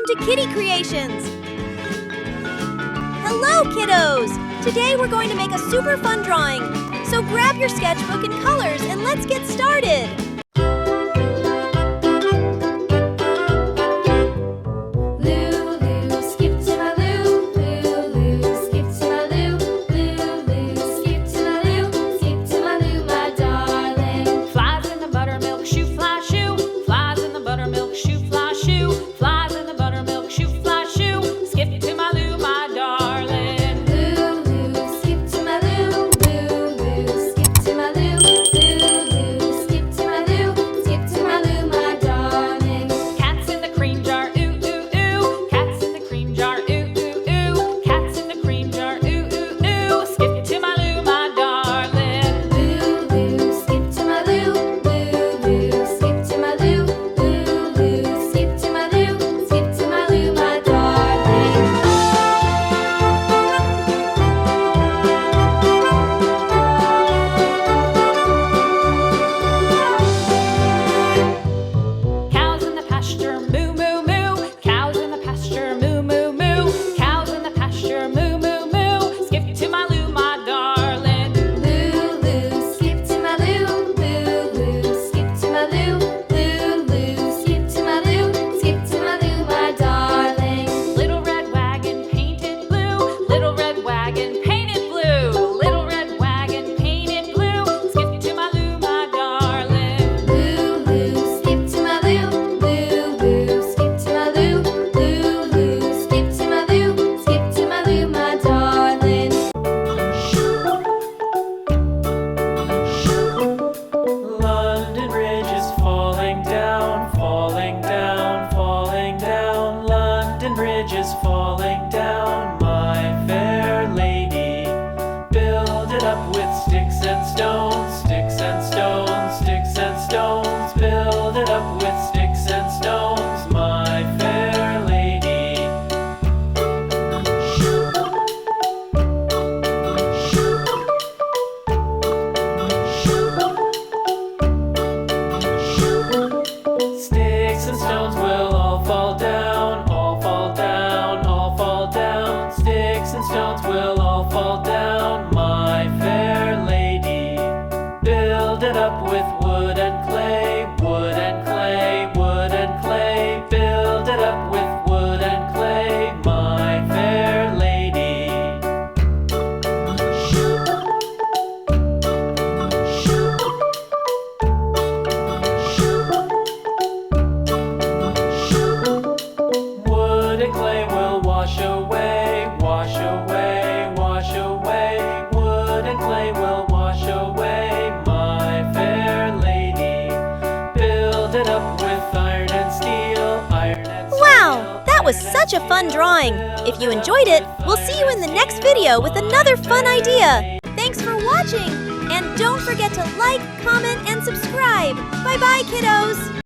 Welcome to Kitty Creations! Hello, kiddos! Today we're going to make a super fun drawing. So grab your sketchbook and colors and let's get started! Falling down, my fair lady. Build it up with sticks and stones, sticks and stones, sticks and stones. Build it up with sticks and stones, my fair lady. Sticks and stones will all fall down, all fall down, all fall down. Sticks and stones will all fall down, my fair lady. Build it up with wood and clay, wood and clay, wood and clay. Build it up with wood and clay, my fair lady. Wood and clay will wash away, wash away, wash away. Wood and clay will wash away, my fair lady. Build it up with iron and steel, iron and steel. Wow, that was such a fun drawing! If you enjoyed it, we'll see you in the next video with another fun idea! Thanks for watching! And don't forget to like, comment, and subscribe! Bye-bye, kiddos!